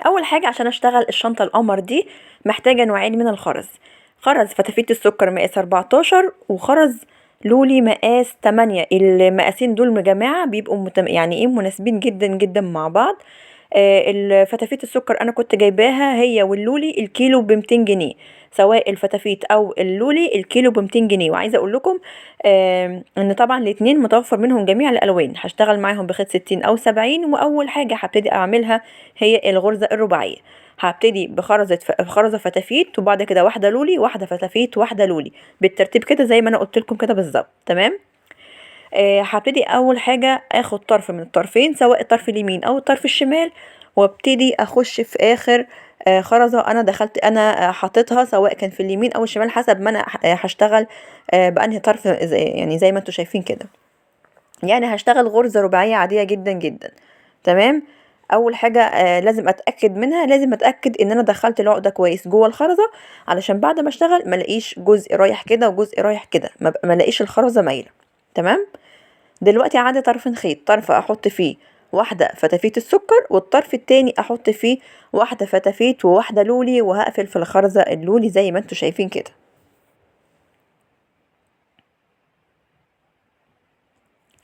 اول حاجه عشان اشتغل الشنطه القمر دي محتاجه نوعين من الخرز. خرز فتافيت السكر مقاس 14 وخرز لولي مقاس 8. المقاسين دول يا جماعه بيبقوا يعني ايه مناسبين جدا جدا مع بعض. الفتافيت السكر انا كنت جايباها هي واللولي الكيلو ب200 جنيه، سواء الفتافيت او اللولي الكيلو ب200 جنيه. وعايزه اقول لكم ان طبعا الاتنين متوفر منهم جميع الالوان. هشتغل معاهم بخيط 60 او 70. واول حاجه هبتدي اعملها هي الغرزه الرباعيه. هبتدي بخرزه فتافيت، وبعد كده واحده لولي، واحده فتافيت، واحده لولي، بالترتيب كده زي ما انا قلت لكم كده بالظبط. تمام. هبتدي اول حاجه اخد طرف من الطرفين، سواء الطرف اليمين او الطرف الشمال، وابتدي اخش في اخر خرزه انا دخلت انا حطيتها، سواء كان في اليمين او الشمال حسب ما انا هشتغل بانهي طرف، يعني زي ما انتوا شايفين كده. يعني هشتغل غرزه رباعيه عاديه جدا جدا. تمام. اول حاجه لازم اتاكد منها، لازم اتاكد ان انا دخلت العقده كويس جوه الخرزه، علشان بعد ما اشتغل ما الاقيش جزء رايح كده وجزء رايح كده، ما الاقيش الخرزه مايله. تمام. دلوقتي عندي طرفين خيط، طرف احط فيه واحده فتافيت السكر، والطرف التاني احط فيه واحده فتافيت وواحده لولي، وهقفل في الخرزه اللولي زي ما انتوا شايفين كده.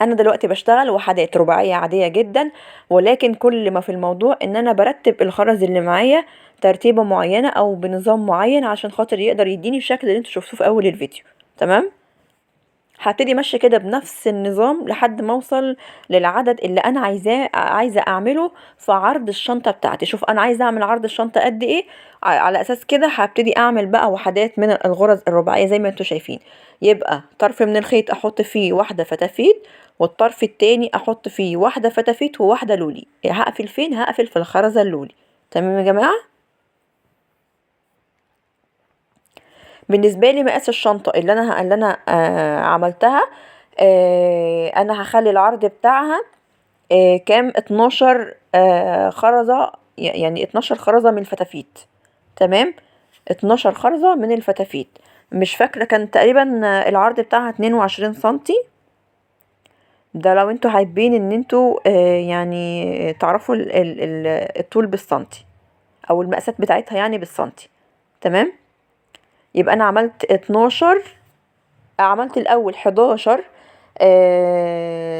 انا دلوقتي بشتغل وحدات رباعيه عاديه جدا، ولكن كل ما في الموضوع ان انا برتب الخرز اللي معايا ترتيبه معينه او بنظام معين عشان خاطر يقدر يديني الشكل اللي انتوا شفتوه في اول الفيديو. تمام. هبتدي ماشيه كده بنفس النظام لحد ما اوصل للعدد اللي انا عايزه اعمله في عرض الشنطه بتاعتي. شوف انا عايزه اعمل عرض الشنطه قد ايه، على اساس كده هبتدي اعمل بقى وحدات من الغرز الرباعيه زي ما انتوا شايفين. يبقى طرف من الخيط احط فيه واحده فتافيت، والطرف التاني احط فيه واحده فتافيت وواحده لولي. هقفل فين؟ هقفل في الخرزه اللولي. تمام يا جماعه. بالنسبه لي مقاس الشنطه اللي انا عملتها، انا هخلي العرض بتاعها كام 12 خرزة، يعني 12 خرزة من الفتافيت. تمام. 12 خرزة من الفتافيت. مش فاكرة، كان تقريبا العرض بتاعها 22 سنتي. ده لو انتوا حابين ان انتوا يعني تعرفوا الطول بالسنتي، او المقاسات بتاعتها يعني بالسنتي. تمام. يبقى انا عملت 12، عملت الاول 11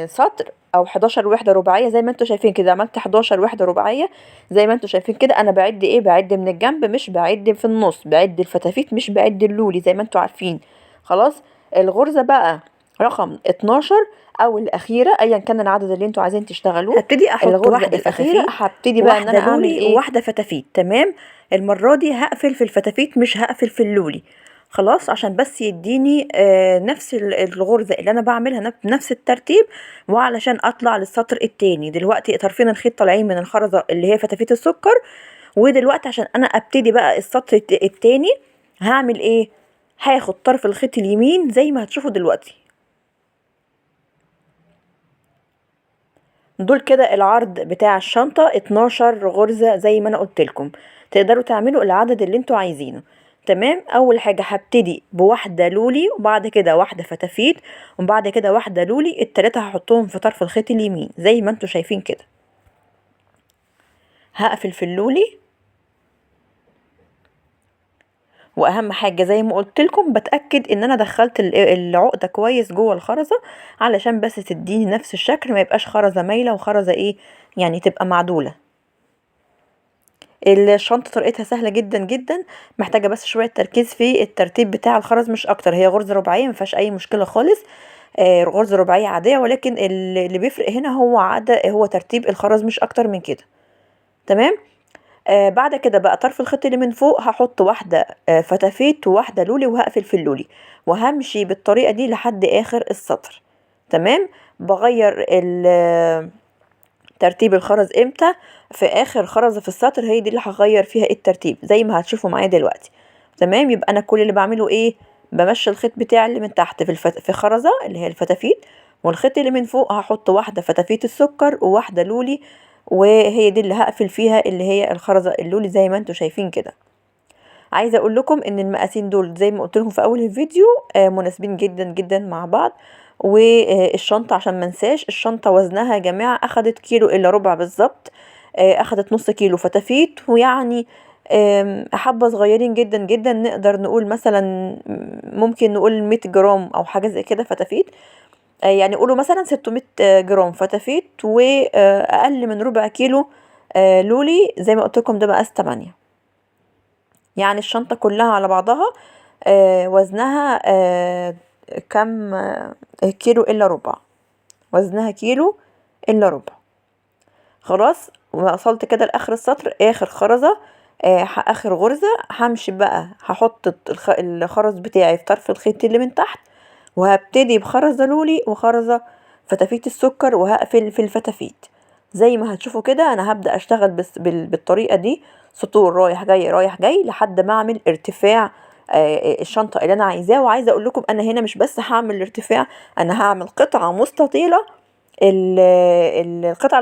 سطر او 11 وحده رباعيه زي ما انتوا شايفين كده. عملت 11 وحده رباعيه زي ما انتوا شايفين كده. انا بعد ايه؟ بعد من الجنب مش بعد في النص، بعد الفتافيت مش بعد اللولي زي ما انتوا عارفين. خلاص. الغرزه بقى رقم 12 او الاخيره، ايا كان العدد اللي انتوا عايزين تشتغلوه، هبتدي احط الغرزه واحده الاخيره فتافيت هبتدي بقى ان واحده انا اعمل لولي ايه؟ وواحده فتافيت. تمام. المره دي هقفل في الفتافيت مش هقفل في اللولي. خلاص، عشان بس يديني نفس الغرزة اللي انا بعملها بنفس الترتيب، وعلشان اطلع للسطر التاني. دلوقتي طرفين الخيط طالعين من الخرزة اللي هي فتافيت السكر، ودلوقتي عشان انا ابتدي بقى السطر التاني هعمل ايه؟ هاخد طرف الخيط اليمين زي ما هتشوفوا دلوقتي. دول كده العرض بتاع الشنطة 12 غرزة زي ما انا قلت لكم. تقدروا تعملوا العدد اللي انتوا عايزينه. تمام. اول حاجة هبتدي بواحدة لولي، وبعد كده واحدة فتافيت، وبعد كده واحدة لولي. التلاتة هحطهم في طرف الخيط اليمين زي ما انتوا شايفين كده. هقفل في اللولي. واهم حاجة زي ما قلت لكم بتأكد ان انا دخلت العقدة كويس جوه الخرزة، علشان بس تديني نفس الشكل، ما يبقاش خرزة مايلة وخرزة ايه يعني تبقى معدولة. الشنطة طريقتها سهلة جدا جدا، محتاجة بس شوية تركيز في الترتيب بتاع الخرز مش اكتر. هي غرزة رباعية مفيهاش اي مشكلة خالص، غرزة رباعية عادية، ولكن اللي بيفرق هنا هو ترتيب الخرز مش اكتر من كده. تمام. بعد كده بقى طرف الخيط اللي من فوق هحط واحدة فتافيت وواحدة لولي، وهقفل في اللولي، وهمشي بالطريقة دي لحد اخر السطر. تمام. بغير ترتيب الخرز امتى؟ في اخر خرزة في السطر، هي دي اللي هغير فيها الترتيب زي ما هتشوفوا معايا دلوقتي. تمام. يبقى انا كل اللي بعمله ايه؟ بمشي الخيط بتاعي اللي من تحت في خرزة اللي هي الفتافيت، والخيط اللي من فوق هحط واحدة فتافيت السكر وواحدة لولي، وهي دي اللي هقفل فيها اللي هي الخرزة اللولي زي ما انتوا شايفين كده. عايزه اقول لكم ان المقاسين دول زي ما قلت لكم في اول الفيديو مناسبين جدا جدا مع بعض. والشنطه عشان ما انساش، الشنطه وزنها يا جماعه اخدت كيلو الا ربع بالظبط. اخدت نص كيلو فتافيت، ويعني حبة صغيرين جدا جدا، نقدر نقول مثلا ممكن نقول 100 جرام او حاجة زي كده فتافيت. يعني قولوا مثلا 600 جرام فتافيت، واقل من ربع كيلو لولي زي ما قلت لكم، ده مقاس 8. يعني الشنطة كلها على بعضها وزنها كم كيلو الا ربع، وزنها كيلو الا ربع. خلاص وصلت كده لاخر السطر، اخر خرزة اخر غرزة همشي بقى، هحط الخرز بتاعي في طرف الخيط اللي من تحت، وهبتدي بخرزة لولي وخرزة فتافيت السكر، وهقفل في الفتافيت. زي ما هتشوفوا كده انا هبدأ اشتغل بس بالطريقة دي، سطور رايح جاي رايح جاي لحد ما اعمل ارتفاع الشنطة اللي انا عايزاه. وعايزة اقول لكم انا هنا مش بس هعمل الارتفاع، انا هعمل قطعة مستطيلة. القطعة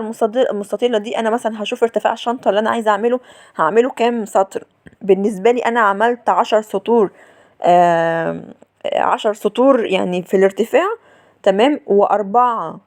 المستطيلة دي انا مثلا هشوف ارتفاع الشنطة اللي انا عايزة اعمله، هعمله كام سطر. بالنسبة لي انا عملت 10 سطور، 10 سطور يعني في الارتفاع، تمام، واربعة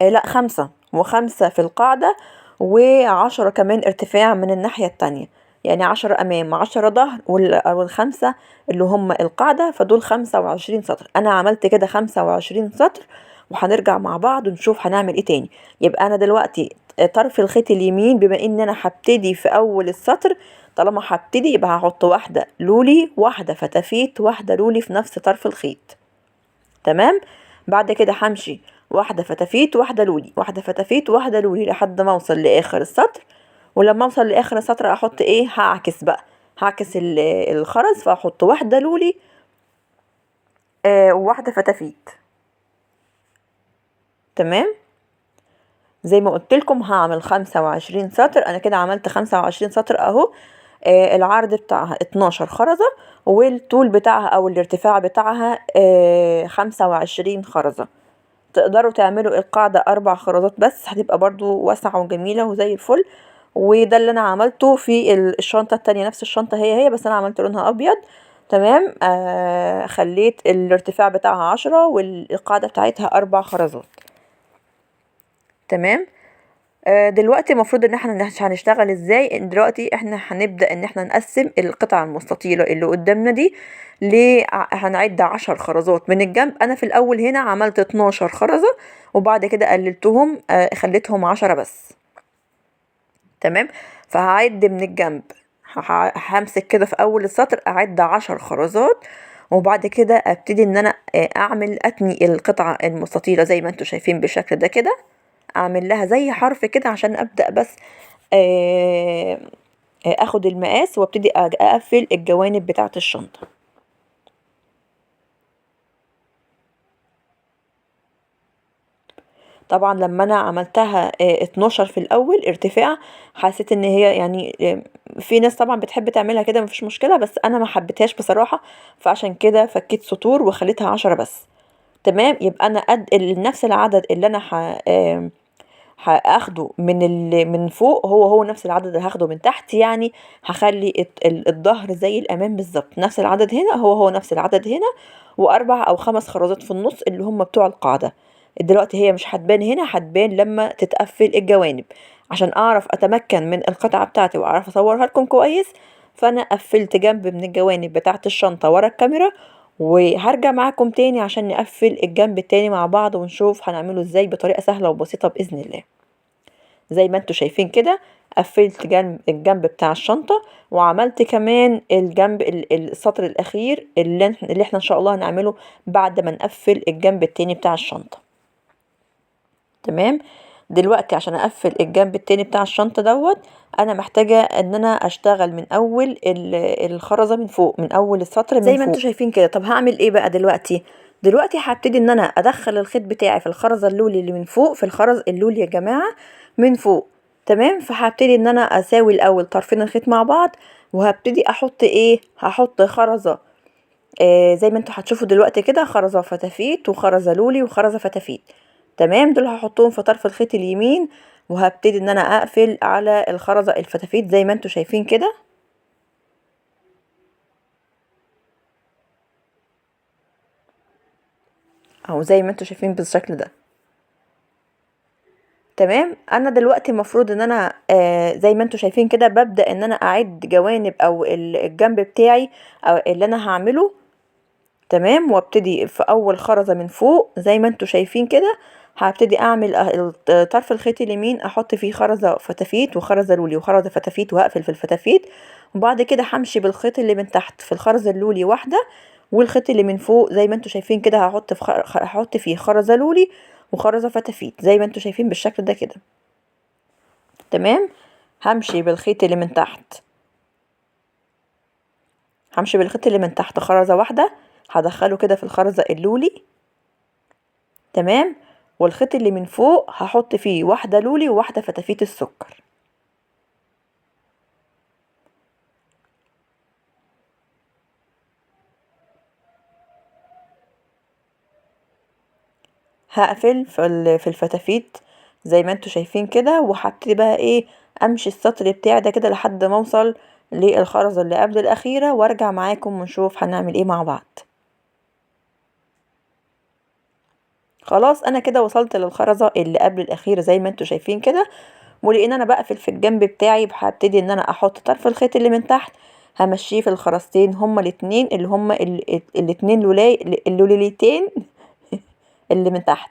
لا 5 و5 في القاعدة، و10 كمان ارتفاع من الناحية التانية. يعني 10 امام 10 ظهر، والخمسة اللي هم القاعدة، فدول 25 سطر. انا عملت كده 25 سطر، وهنرجع مع بعض ونشوف هنعمل ايه تاني. يبقى انا دلوقتي طرف الخيط اليمين، بما ان انا هبتدي في اول السطر، طالما هبتدي يبقى هحط واحدة لولي، واحدة فتافيت، واحدة لولي في نفس طرف الخيط، تمام. بعد كده همشي واحدة فتافيت واحدة لولي، واحدة فتافيت واحدة لولي، لحد ما اوصل لاخر السطر. ولما اوصل لاخر السطر احط ايه، هعكس بقى، هعكس الخرز، فاحط واحدة لولي وواحدة فتافيت، تمام. زي ما قلت لكم هعمل 25 سطر. انا كده عملت 25 سطر اهو. العرض بتاعها 12 خرزة، والطول بتاعها او الارتفاع بتاعها 25 خرزة. تقدروا تعملوا القاعدة 4 خرزات بس، هتبقى برضو واسعة وجميلة وزي الفل. وده اللي انا عملته في الشنطة التانية، نفس الشنطة هي بس انا عملت لونها ابيض، تمام. خليت الارتفاع بتاعها 10، والقاعدة بتاعتها 4 خرزات، تمام. دلوقتي المفروض ان احنا هنشتغل ازاي. دلوقتي احنا هنبدأ ان احنا نقسم القطعة المستطيلة اللي قدامنا دي هنعد 10 خرزات من الجنب. انا في الاول هنا عملت 12 خرزة، وبعد كده قللتهم خليتهم 10 بس، تمام. فهعد من الجنب، همسك كده في اول السطر اعد 10 خرزات، وبعد كده ابتدي ان انا اعمل اتني القطعة المستطيلة زي ما انتوا شايفين بالشكل ده كده، اعمل لها زي حرف كده عشان ابدأ بس آه، اخد المقاس وابتدي اقفل الجوانب بتاعة الشنطة. طبعا لما انا عملتها 12 في الاول ارتفاع، حسيت ان هي يعني في ناس طبعا بتحب تعملها كده مفيش مشكلة، بس انا ما حبيتهاش بصراحة، فعشان كده فكيت سطور وخليتها 10 بس، تمام. يبقى انا نفس العدد اللي انا هاخده من فوق، هو نفس العدد اللي هاخده من تحت. يعني هخلي الظهر زي الامام بالظبط، نفس العدد هنا هو نفس العدد هنا، واربع او 5 خرزات في النص اللي هم بتوع القاعدة. دلوقتي هي مش هتبان هنا، هتبان لما تتقفل الجوانب. عشان اعرف اتمكن من القطعة بتاعتي واعرف اصورها لكم كويس، فانا قفلت جنب من الجوانب بتاعة الشنطة ورا الكاميرا، وهرجع معاكم تاني عشان نقفل الجنب التاني مع بعض، ونشوف هنعمله ازاي بطريقة سهلة وبسيطة بإذن الله. زي ما انتوا شايفين كده قفلت الجنب بتاع الشنطة، وعملت كمان الجنب السطر الأخير اللي احنا ان شاء الله هنعمله بعد ما نقفل الجنب التاني بتاع الشنطة، تمام. دلوقتي عشان اقفل الجنب التاني بتاع الشنطة انا محتاجة ان انا اشتغل من اول الخرزة من فوق، من اول السطر من فوق زي ما انتوا شايفين كده. طب هعمل ايه بقى دلوقتي هبتدي ان انا ادخل الخيط بتاعي في الخرزة اللولي اللي من فوق، في الخرز اللولي يا جماعة من فوق، تمام. فهبتدي ان انا اساوي الاول طرفين الخيط مع بعض، وهبتدي احط ايه، هحط خرزة زي ما انتوا هتشوفوا دلوقتي كده، خرزة فتافيت وخرزة لولي وخرزة فتافيت، تمام. دول هحطهم في طرف الخيط اليمين، وهبتدي ان انا اقفل على الخرزة الفتافيت زي ما انتوا شايفين كده، او زي ما انتوا شايفين بالشكل ده. تمام. انا دلوقتي المفروض ان انا زي ما انتوا شايفين كده ببدأ ان انا اعد جوانب او الجنب بتاعي او اللي انا هعمله. تمام. وابتدي في اول خرزة من فوق زي ما انتوا شايفين كده هبتدي اعمل طرف الخيط اليمين احط فيه خرزة فتافيت وخرزة لولي وخرزة فتافيت وهقفل في الفتافيت. وبعد كده همشي بالخيط اللي من تحت في الخرزة اللولي واحدة، والخيط اللي من فوق زي ما انتوا شايفين كده هحط فيه خرزة لولي وخرزة فتافيت زي ما انتوا شايفين بالشكل ده كده. تمام. همشي بالخيط اللي من تحت همشي بالخيط اللي من تحت خرزة واحدة، هدخله كده في الخرزة اللولي. تمام. والخيط اللي من فوق هحط فيه واحدة لولي وواحدة فتافيت السكر. هقفل في الفتافيت زي ما انتوا شايفين كده، وهبتدي بقى ايه امشي السطر بتاعي ده كده لحد ما اوصل للخرزة اللي قبل الاخيرة وارجع معاكم ونشوف هنعمل ايه مع بعض. خلاص انا كده وصلت للخرزة اللي قبل الاخيرة زي ما انتوا شايفين كده، ولان انا بقفل في الجنب بتاعي هبتدي ان انا احط طرف الخيط اللي من تحت همشيه في الخرزتين هما الاتنين اللي هما الاتنين اللوليتين اللي من تحت.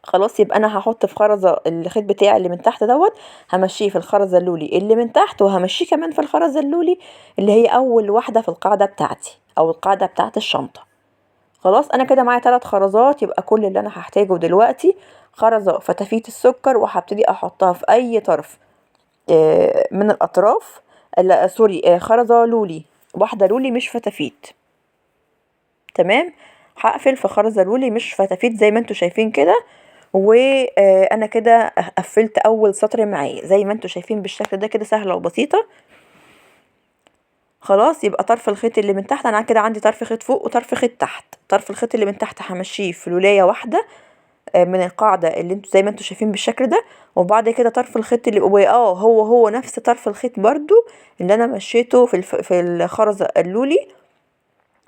خلاص يبقى انا هحط في خرزة الخيط بتاعي اللي من تحت دوت همشيه في الخرزة اللولي اللي من تحت، وهمشيه كمان في الخرزة اللولي اللي هي اول واحدة في القاعدة بتاعتي او القاعدة بتاعت الشنطة. خلاص انا كده معايا 3 خرزات، يبقى كل اللي انا هحتاجه دلوقتي خرزة فتافيت السكر وهبتدي احطها في اي طرف من الاطراف. لا سوري، خرزة لولي واحدة لولي مش فتافيت. تمام. هقفل في خرزة لولي مش فتافيت زي ما انتوا شايفين كده، وانا كده قفلت اول سطر معايا زي ما انتوا شايفين بالشكل ده كده سهلة وبسيطة. خلاص يبقى طرف الخيط اللي من تحت انا كده عندي طرف خيط فوق وطرف خيط تحت. طرف الخيط اللي من تحت همشيه في لولاية واحدة من القاعدة اللي انتوا زي ما انتوا شايفين بالشكل ده، وبعد كده طرف الخيط اللي هو نفس طرف الخيط برضو اللي انا مشيته في الخرزة اللولي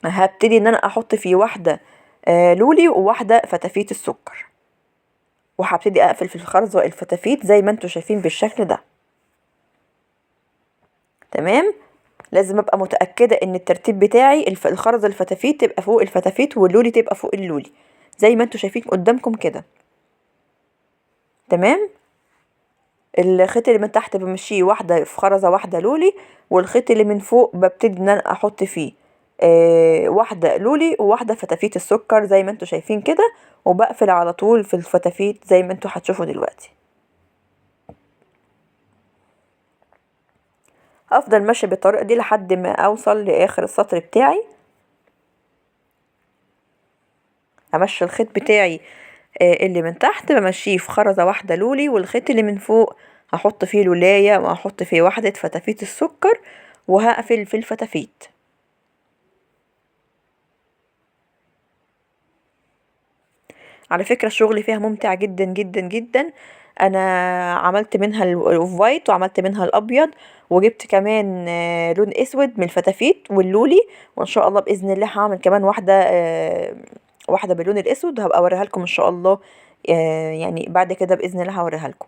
هبتدي ان انا احط فيه واحدة لولي وواحدة فتافيت السكر، وهبتدي اقفل في الخرزة الفتافيت زي ما انتوا شايفين بالشكل ده. تمام. لازم ابقى متأكدة ان الترتيب بتاعي الخرزة الفتافيت تبقى فوق الفتافيت واللولي تبقى فوق اللولي زي ما انتوا شايفين قدامكم كده. تمام. الخيط اللي من تحت بمشيه واحدة في خرزة واحدة لولي، والخيط اللي من فوق ببتدي ان انا احط فيه واحدة لولي وواحدة فتافيت السكر زي ما انتوا شايفين كده، وبقفل على طول في الفتافيت زي ما انتوا هتشوفوا دلوقتي. هفضل ماشية بالطريقة دي لحد ما اوصل لاخر السطر بتاعي. همشي الخيط بتاعي اللي من تحت بمشيه في خرزة واحدة لولي، والخيط اللي من فوق هحط فيه لولاية وهحط فيه واحدة فتافيت السكر وهقفل في الفتافيت. على فكرة الشغل فيها ممتع جدا جدا جدا. انا عملت منها الاوف وايت وعملت منها الابيض، وجبت كمان لون اسود من الفتافيت واللولي، وان شاء الله باذن الله هعمل كمان واحدة باللون الاسود هبقى اوريها لكم ان شاء الله. يعني بعد كده باذن الله هوريها لكم.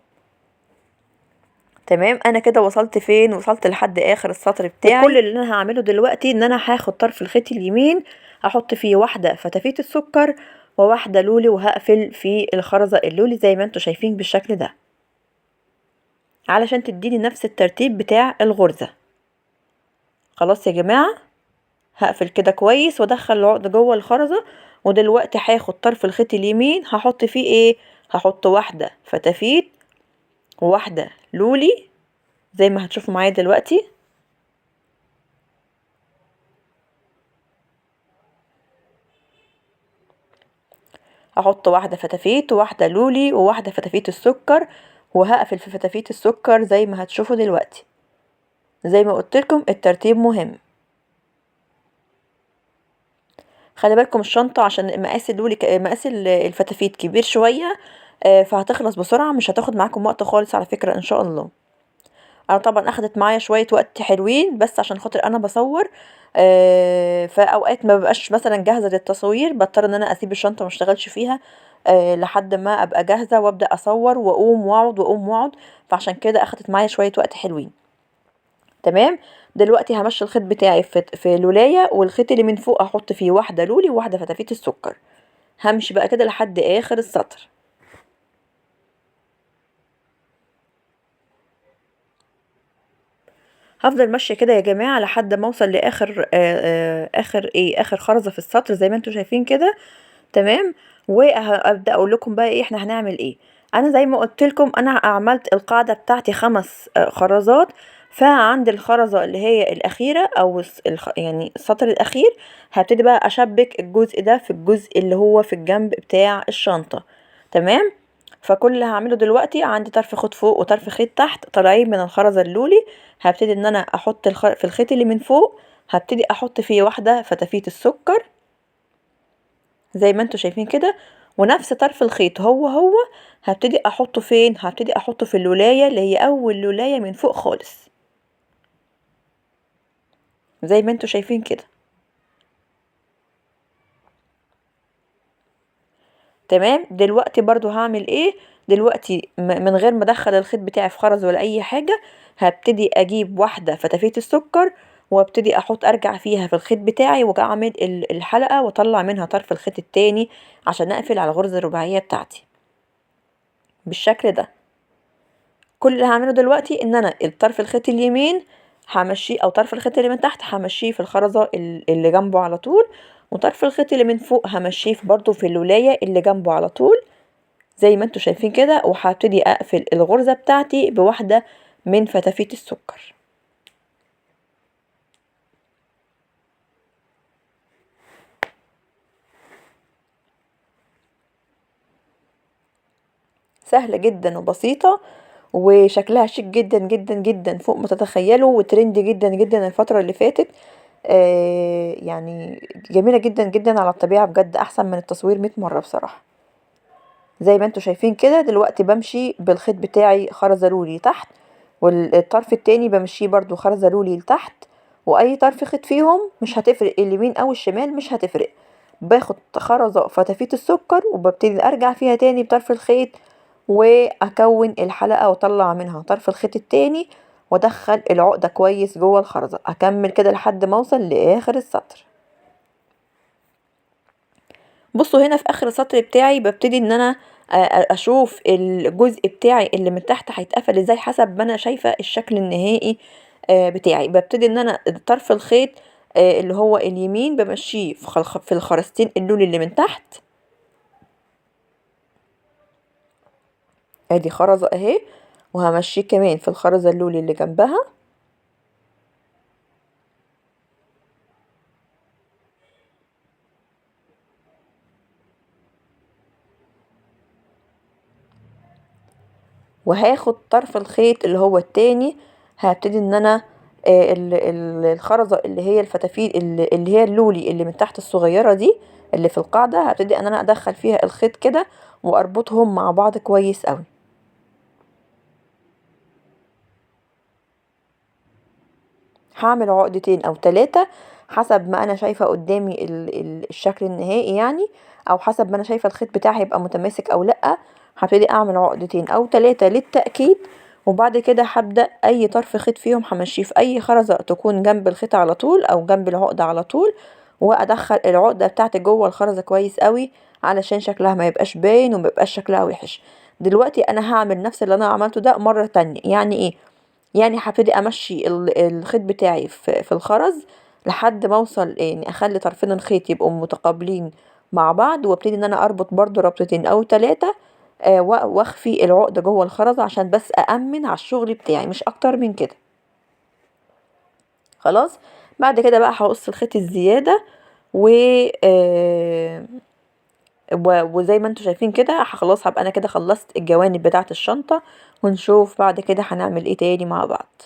تمام. انا كده وصلت فين؟ وصلت لحد اخر السطر بتاعي، وكل اللي انا هعمله دلوقتي ان انا هاخد طرف الخيط اليمين هحط فيه واحدة فتافيت السكر وواحدة لولي وهقفل في الخرزة اللولي زي ما انتوا شايفين بالشكل ده علشان تديني نفس الترتيب بتاع الغرزة. خلاص يا جماعة هقفل كده كويس وادخل العقد جوه الخرزة. ودلوقتي هاخد طرف الخيط اليمين هحط فيه ايه؟ هحط واحدة فتافيت وواحدة لولي زي ما هتشوفوا معايا دلوقتي. هحط واحدة فتافيت وواحدة لولي وواحدة فتافيت السكر، وهقفل في فتافيت السكر زي ما هتشوفوا دلوقتي. زي ما قلتلكم الترتيب مهم. خلي بالكم الشنطة عشان مقاس اللولي مقاس الفتافيت كبير شوية فهتخلص بسرعة، مش هتاخد معاكم وقت خالص على فكرة ان شاء الله. انا طبعا اخدت معايا شوية وقت حلوين بس عشان خاطر انا بصور فاوقات ما ببقاش مثلا جاهزة للتصوير بضطر ان انا اسيب الشنطة ما اشتغلش فيها لحد ما ابقى جاهزة وابدأ اصور واقوم واقعد واقوم واقعد، فعشان كده اخدت معايا شوية وقت حلوين. تمام. دلوقتي همشي الخيط بتاعي في لولاية، والخيط اللي من فوق هحط فيه واحدة لولي وواحدة فتافيت السكر. همشي بقى كده لحد اخر السطر. هفضل ماشيه كده يا جماعه لحد ما اوصل لاخر اخر خرزه في السطر زي ما انتم شايفين كده. تمام. وابدا اقول لكم بقى ايه احنا هنعمل ايه. انا زي ما قلت لكم انا عملت القاعده بتاعتي 5 خرزات، فعند الخرزه اللي هي الاخيره او يعني السطر الاخير هبتدي بقى اشبك الجزء ده في الجزء اللي هو في الجنب بتاع الشنطه. تمام. فكل اللي هعمله دلوقتي عندي طرف خيط فوق وطرف خيط تحت طالعين من الخرزه اللولي. هبتدي ان انا احط في الخيط اللي من فوق هبتدي احط فيه واحده فتافيت السكر زي ما انتوا شايفين كده، ونفس طرف الخيط هو هبتدي احطه فين، هبتدي احطه في اللولايه اللي هي اول لولايه من فوق خالص زي ما انتوا شايفين كده. تمام. دلوقتي برضو هعمل ايه. دلوقتي من غير ما ادخل الخيط بتاعي في خرز ولا اي حاجه، هبتدي اجيب واحده فتافيت السكر وابتدي ارجع فيها في الخيط بتاعي واعمل الحلقه واطلع منها طرف الخيط التاني عشان اقفل على الغرزه الرباعيه بتاعتي بالشكل ده. كل اللي هعمله دلوقتي ان انا الطرف الخيط اليمين همشيه، او طرف الخيط اللي من تحت همشيه في الخرزه اللي جنبه على طول، وطرف الخيط اللي من فوق همشيه برضو في الولايه اللي جنبه على طول زي ما انتوا شايفين كده. وهبتدي اقفل الغرزة بتاعتي بواحدة من فتافيت السكر. سهلة جدا وبسيطة وشكلها شيك جدا جدا جدا فوق ما تتخيلوا، وترند جدا جدا الفترة اللي فاتت. يعني جميلة جدا جدا على الطبيعة بجد، احسن من التصوير 100 مرة بصراحة. زي ما انتوا شايفين كده دلوقتي بمشي بالخيط بتاعي خرزة لولي تحت، والطرف التاني بمشيه برضو خرزة لولي لتحت، واي طرف خيط فيهم مش هتفرق اليمين او الشمال مش هتفرق. باخد خرزة فتافيت السكر وببتدي ارجع فيها تاني بطرف الخيط واكون الحلقة واطلع منها طرف الخيط التاني وادخل العقدة كويس جوه الخرزة. اكمل كده لحد ما اوصل لاخر السطر. بصوا هنا في اخر السطر بتاعي ببتدي ان انا اشوف الجزء بتاعي اللي من تحت هيتقفل ازاي حسب ما انا شايفة الشكل النهائي بتاعي. ببتدي ان انا طرف الخيط اللي هو اليمين بمشيه في الخرزتين اللولي اللي من تحت. ادي خرزة اهي، وهمشيه كمان في الخرزة اللولي اللي جنبها. وهاخد طرف الخيط اللي هو التاني هبتدي ان انا الخرزة اللي هي الفتافيت اللي هي اللولي اللي من تحت الصغيرة دي اللي في القاعدة هبتدي ان انا ادخل فيها الخيط كده واربطهم مع بعض كويس قوي. هعمل عقدتين او 3 حسب ما انا شايفة قدامي الشكل النهائي يعني، او حسب ما انا شايفة الخيط بتاعي هيبقى متماسك او لا. هبتدي اعمل عقدتين او 3 للتأكيد، وبعد كده هبدأ اي طرف خيط فيهم همشيه في اي خرزة تكون جنب الخيط على طول او جنب العقدة على طول، وادخل العقدة بتاعتي جوه الخرزة كويس قوي علشان شكلها ما يبقاش باين وما يبقاش شكلها وحش. دلوقتي انا هعمل نفس اللي انا عملته ده مرة تانية. يعني ايه؟ يعني هبتدي امشي الخيط بتاعي في الخرز لحد ما اوصل يعني اخلي طرفين الخيط يبقوا متقابلين مع بعض، وابتدي ان انا اربط برضو ربطتين او 3 واخفي العقدة جوه الخرز عشان بس أأمن على الشغل بتاعي مش اكتر من كده. خلاص. بعد كده بقى هقص الخيط الزيادة و وزي ما انتوا شايفين كده خلاص هبقى انا كده خلصت الجوانب بتاعة الشنطة، ونشوف بعد كده هنعمل ايه تاني مع بعض.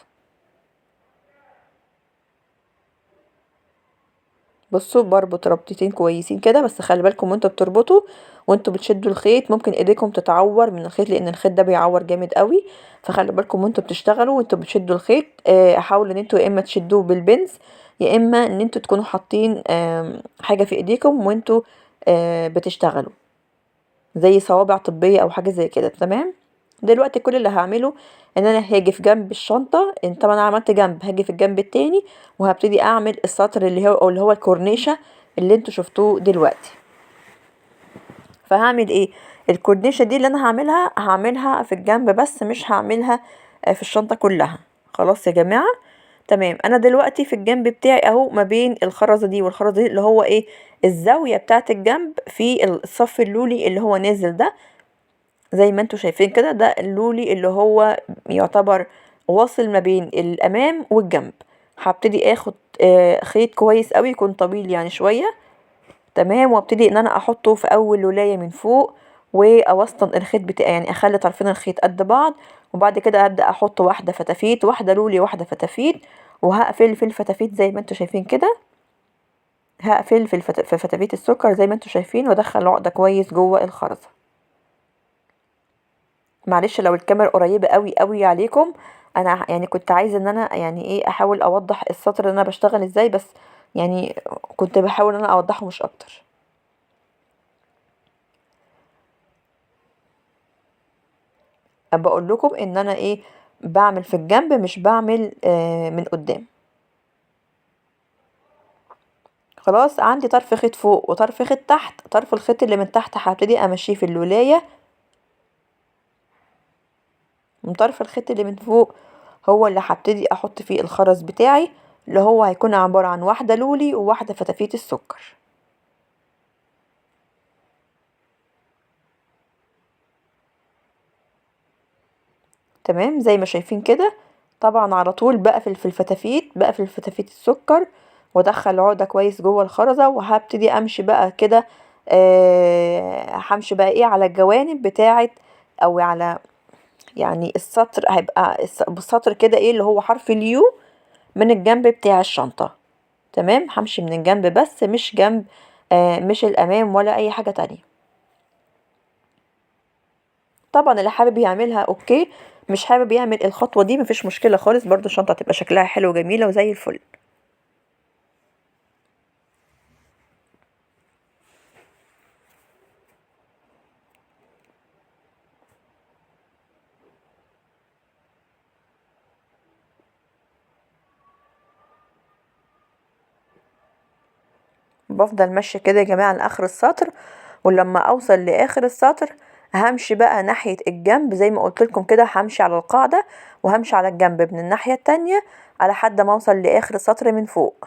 بصوا بربط ربطتين كويسين كده، بس خلي بالكم وانتوا بتربطوا وانتوا بتشدوا الخيط ممكن ايديكم تتعور من الخيط لان الخيط ده بيعور جامد قوي. فخلي بالكم وانتوا بتشتغلوا وانتوا بتشدوا الخيط حاولوا ان انتوا يا اما تشدوه بالبنز يا اما ان انتوا تكونوا حاطين حاجة في ايديكم وانتوا بتشتغلوا. زي صوابع طبية او حاجة زي كده. تمام. دلوقتي كل اللي هعمله ان انا هاجي في جنب الشنطة، ان طبعا انا عملت جنب، هاجي في الجنب التاني وهبتدي اعمل السطر اللي هو الكورنيشة اللي انتوا شفتوه دلوقتي. فهعمل ايه؟ الكورنيشة دي اللي انا هعملها في الجنب بس، مش هعملها في الشنطة كلها. خلاص يا جماعة. تمام. انا دلوقتي في الجنب بتاعي اهو، ما بين الخرزة دي والخرزة دي اللي هو ايه، الزاوية بتاعة الجنب في الصف اللولي اللي هو نازل ده، زي ما انتوا شايفين كده. ده اللولي اللي هو يعتبر واصل ما بين الامام والجنب. هبتدي اخد خيط كويس قوي يكون طويل يعني شوية. تمام. وابتدي ان انا احطه في اول ولاية من فوق، واوسطن الخيط بتاعي، يعني اخلي طرفين الخيط قد بعض. وبعد كده ابدا احط واحدة فتافيت، واحدة لولي، واحدة فتافيت، وهقفل في الفتافيت زي ما انتوا شايفين كده. هقفل في فتافيت السكر زي ما انتوا شايفين، وادخل العقدة كويس جوه الخرزة. معلش لو الكاميرا قريبة قوي قوي عليكم، انا يعني كنت عايزة ان انا يعني ايه احاول اوضح السطر اللي انا بشتغل ازاي، بس يعني كنت بحاول ان انا اوضحه مش اكتر. بقول لكم ان انا ايه، بعمل في الجنب مش بعمل من قدام. خلاص. عندي طرف خيط فوق وطرف خيط تحت. طرف الخيط اللي من تحت هبتدي امشيه في الولاية، من طرف الخيط اللي من فوق هو اللي هبتدي احط فيه الخرز بتاعي، اللي هو هيكون عبارة عن واحدة لولي وواحدة فتافيت السكر. تمام زي ما شايفين كده. طبعا على طول بقفل في الفتافيت، بقفل في فتافيت السكر، وادخل العقدة كويس جوه الخرزة، وهبتدي امشي بقى كده. همشي بقى ايه على الجوانب بتاعت، او على يعني السطر، هيبقى بالسطر كده ايه اللي هو حرف اليو من الجنب بتاع الشنطة. تمام. همشي من الجنب بس، مش جنب مش الامام ولا اي حاجة تانية. طبعا اللي حابب يعملها اوكي، مش حابب يعمل الخطوة دي مفيش مشكلة خالص، برضو الشنطة هتبقى شكلها حلو وجميلة وزي الفل. بفضل ماشية كده يا جماعة لاخر السطر، ولما اوصل لاخر السطر همشي بقى ناحية الجنب زي ما قلت لكم كده. همشي على القاعدة وهمشي على الجنب من الناحية التانية على حد ما اوصل لاخر السطر من فوق،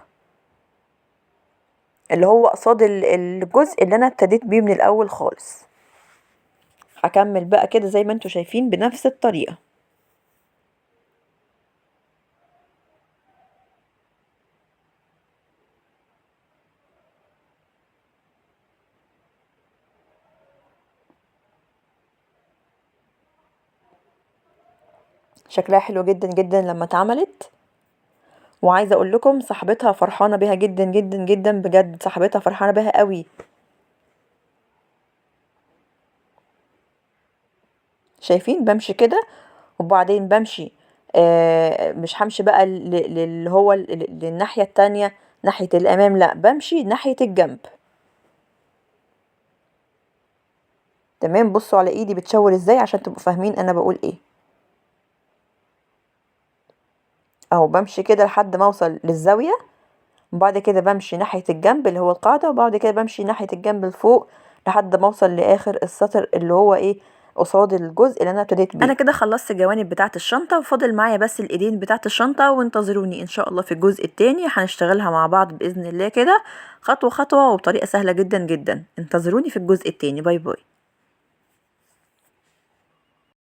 اللي هو قصاد الجزء اللي انا ابتديت بيه من الاول خالص. هكمل بقى كده زي ما انتوا شايفين بنفس الطريقة. شكلها حلو جدا جدا لما اتعملت، وعايزه اقول لكم صاحبتها فرحانه بيها جدا جدا جدا، بجد صاحبتها فرحانه بيها قوي. شايفين بمشي كده، وبعدين بمشي مش همشي بقى اللي هو للناحيه التانية ناحيه الامام، لا بمشي ناحيه الجنب. تمام. بصوا على ايدي بتشاور ازاي عشان تبقوا فاهمين انا بقول ايه. اهو بمشي كده لحد ما اوصل للزاويه، وبعد كده بمشي ناحية الجنب اللي هو القاعدة، وبعد كده بمشي ناحية الجنب الفوق لحد ما اوصل لاخر السطر اللي هو ايه قصاد الجزء اللي انا ابتديت بيه. انا كده خلصت الجوانب بتاعة الشنطة، وفاضل معايا بس الايدين بتاعة الشنطة، وانتظروني ان شاء الله في الجزء التاني هنشتغلها مع بعض باذن الله كده، خطوة خطوة وبطريقة سهلة جدا جدا. انتظروني في الجزء التاني. باي باي.